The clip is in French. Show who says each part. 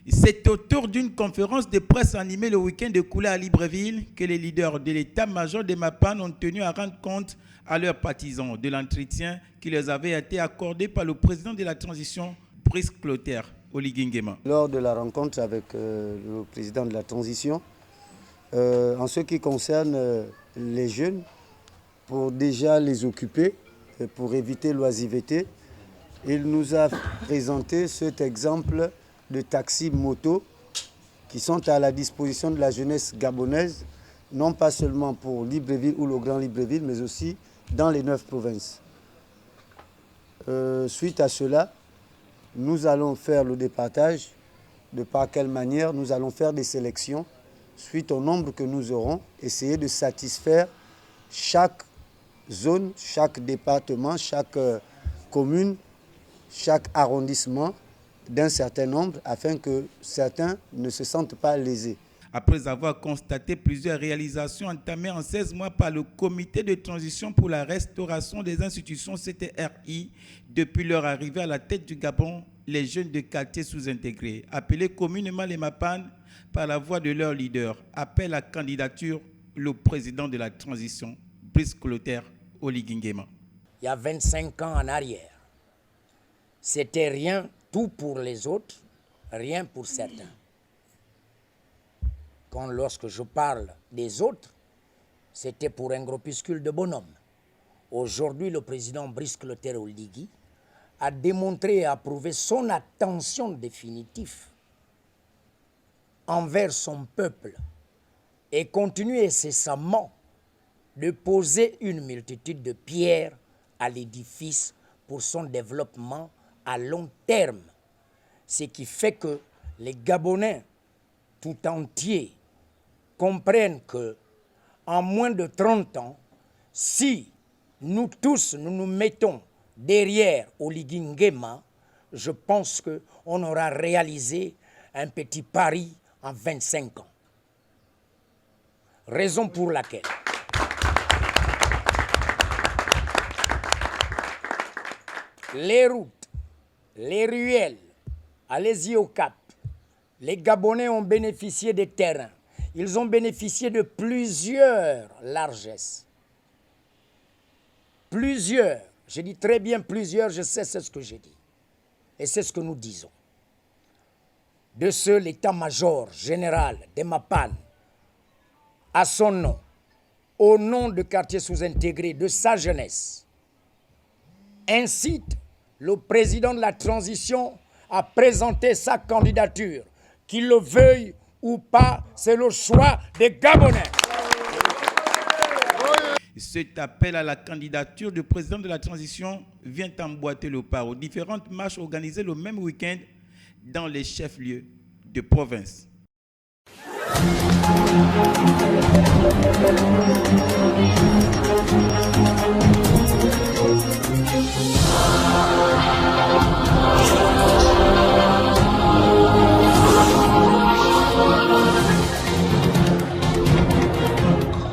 Speaker 1: C'est autour d'une conférence de presse animée le week-end écoulé à Libreville que les leaders de l'état-major des MAPAN ont tenu à rendre compte à leurs partisans de l'entretien qui leur avait été accordé par le président de la transition, Brice Clotaire Oligui Nguema.
Speaker 2: Lors de la rencontre avec le président de la transition, en ce qui concerne les jeunes, pour déjà les occuper, et pour éviter l'oisiveté, il nous a présenté cet exemple de taxis moto qui sont à la disposition de la jeunesse gabonaise, non pas seulement pour Libreville ou le Grand Libreville, mais aussi dans les 9 provinces. Suite à cela, nous allons faire le départage de par quelle manière nous allons faire des sélections suite au nombre que nous aurons, essayer de satisfaire chaque zone, chaque département, chaque commune, chaque arrondissement d'un certain nombre afin que certains ne se sentent pas lésés.
Speaker 1: Après avoir constaté plusieurs réalisations entamées en 16 mois par le Comité de transition pour la restauration des institutions CTRI, depuis leur arrivée à la tête du Gabon, les jeunes de quartiers sous-intégrés, appelés communément les MAPAN par la voix de leur leader, appellent à candidature le président de la transition, Brice Clotaire Oligui Nguema.
Speaker 3: Il y a 25 ans en arrière, c'était rien, tout pour les autres, rien pour certains. Lorsque je parle des autres, c'était pour un groupuscule de bonhommes. Aujourd'hui, le président Brice Clotaire Oligui a démontré et approuvé son attention définitive envers son peuple et continue incessamment de poser une multitude de pierres à l'édifice pour son développement à long terme. Ce qui fait que les Gabonais tout entiers comprennent que en moins de 30 ans, si nous tous nous mettons derrière Oligui Nguema, je pense qu'on aura réalisé un petit pari en 25 ans. Raison pour laquelle les routes, les ruelles, allez-y au Cap, les Gabonais ont bénéficié des terrains. Ils ont bénéficié de plusieurs largesses. Plusieurs. Je dis très bien plusieurs, je sais ce que j'ai dit. Et c'est ce que nous disons. De ce, l'état-major général des MAPAN, à son nom, au nom de quartiers sous-intégrés, de sa jeunesse, incite le président de la transition à présenter sa candidature, qu'il le veuille ou pas, c'est le choix des Gabonais.
Speaker 1: Cet appel à la candidature du président de la transition vient emboîter le pas aux différentes marches organisées le même week-end dans les chefs-lieux de province.